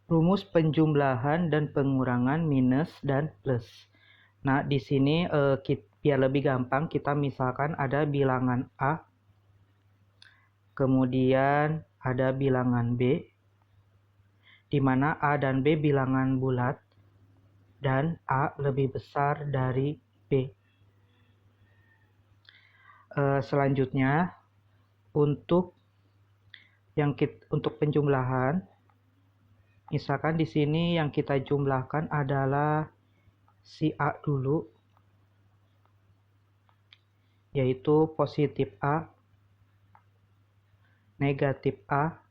Rumus penjumlahan dan pengurangan minus dan plus. Nah, di sini biar lebih gampang, kita misalkan ada bilangan A, kemudian ada bilangan B, di mana A dan B bilangan bulat, dan A lebih besar dari B. Selanjutnya, untuk penjumlahan, misalkan di sini yang kita jumlahkan adalah si A dulu, yaitu positif A, negatif A,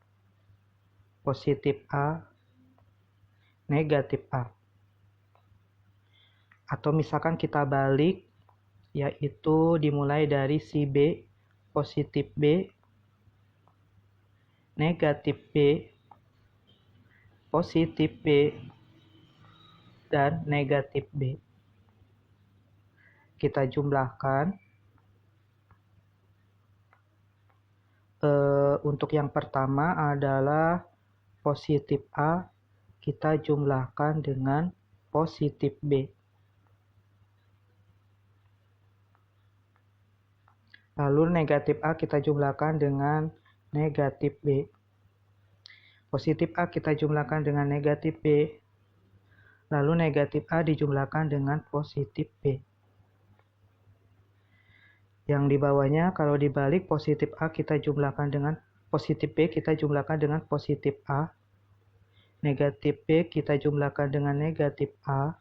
positif A, negatif A. Atau misalkan kita balik, yaitu dimulai dari si B, positif B, negatif B, positif B, dan negatif B. Kita jumlahkan. Untuk yang pertama adalah positif A, kita jumlahkan dengan positif B. Lalu negatif A kita jumlahkan dengan negatif B. Positif A kita jumlahkan dengan negatif B. Lalu negatif A dijumlahkan dengan positif B. Yang di bawahnya kalau dibalik, positif A kita jumlahkan dengan positif B, kita jumlahkan dengan positif A. Negatif B kita jumlahkan dengan negatif A.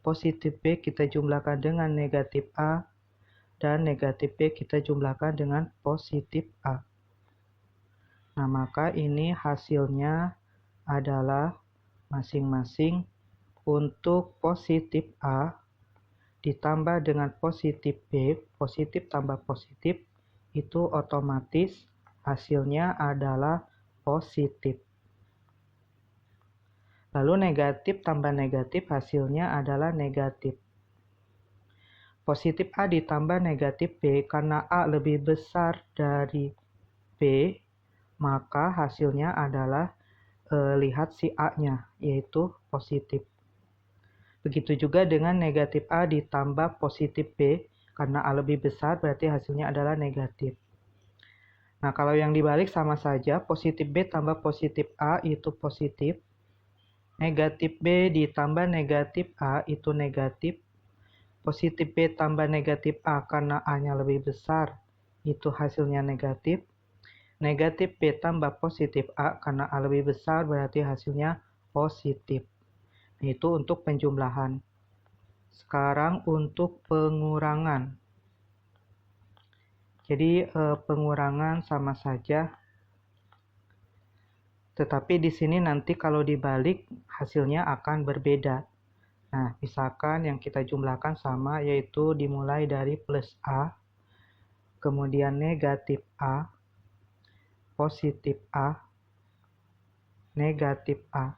Positif B kita jumlahkan dengan negatif A. Dan negatif B kita jumlahkan dengan positif A. Nah, maka ini hasilnya adalah masing-masing untuk positif A ditambah dengan positif B, positif tambah positif, itu otomatis hasilnya adalah positif. Lalu negatif tambah negatif hasilnya adalah negatif. Positif A ditambah negatif B, karena A lebih besar dari B, maka hasilnya adalah lihat si A-nya, yaitu positif. Begitu juga dengan negatif A ditambah positif B, karena A lebih besar berarti hasilnya adalah negatif. Nah, kalau yang dibalik sama saja, positif B tambah positif A itu positif. Negatif B ditambah negatif A itu negatif. Positif B tambah negatif A karena A-nya lebih besar, itu hasilnya negatif. Negatif B tambah positif A karena A lebih besar berarti hasilnya positif. Itu untuk penjumlahan. Sekarang untuk pengurangan. Jadi pengurangan sama saja. Tetapi di sini nanti kalau dibalik hasilnya akan berbeda. Nah, misalkan yang kita jumlahkan sama, yaitu dimulai dari plus A, kemudian negatif A, positif A, negatif A.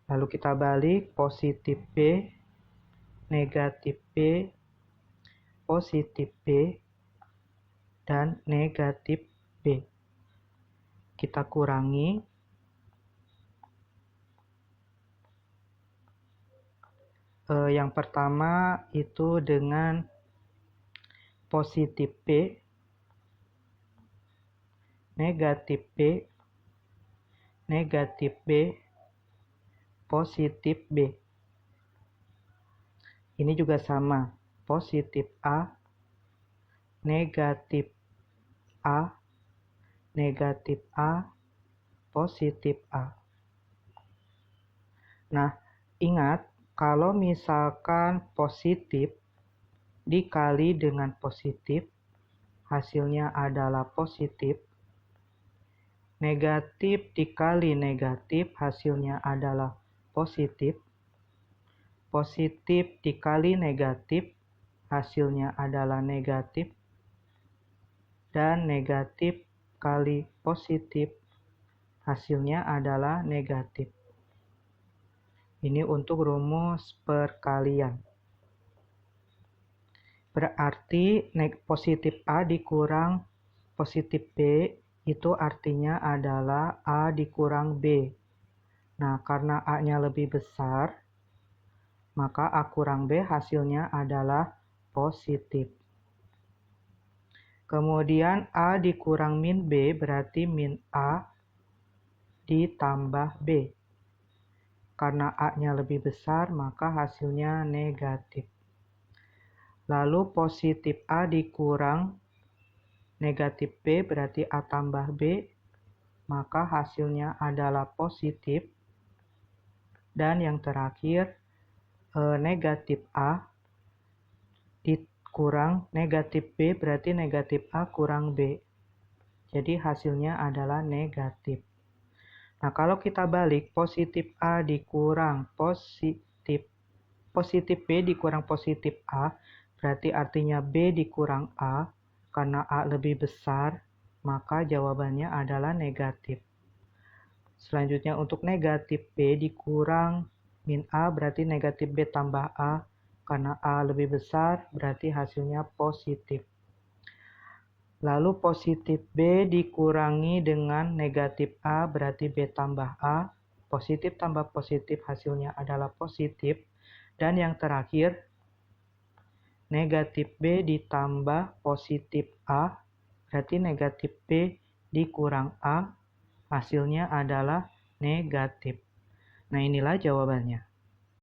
Lalu kita balik, positif B, negatif B, positif B, dan negatif B. Kita kurangi. Yang pertama itu dengan positif B, negatif B, negatif B, positif B. Ini juga sama, positif A, negatif A, negatif A, positif A. Nah, ingat, kalau misalkan positif dikali dengan positif, hasilnya adalah positif. Negatif dikali negatif, hasilnya adalah positif. Positif dikali negatif, hasilnya adalah negatif. Dan negatif kali positif, hasilnya adalah negatif. Ini untuk rumus perkalian. Berarti positif A dikurang positif B itu artinya adalah A dikurang B. Nah, karena A-nya lebih besar, maka A kurang B hasilnya adalah positif. Kemudian A dikurang min B berarti min A ditambah B. Karena A-nya lebih besar, maka hasilnya negatif. Lalu positif A dikurang negatif B berarti A tambah B, maka hasilnya adalah positif. Dan yang terakhir, negatif A dikurang negatif B berarti negatif A kurang B. Jadi hasilnya adalah negatif. Nah, kalau kita balik, positif A dikurang positif B dikurang positif A, berarti artinya B dikurang A, karena A lebih besar, maka jawabannya adalah negatif. Selanjutnya untuk negatif B dikurang min A berarti negatif B tambah A, karena A lebih besar berarti hasilnya positif. Lalu positif B dikurangi dengan negatif A berarti B tambah A, positif tambah positif hasilnya adalah positif. Dan yang terakhir, negatif B ditambah positif A berarti negatif B dikurang A, hasilnya adalah negatif. Nah, inilah jawabannya.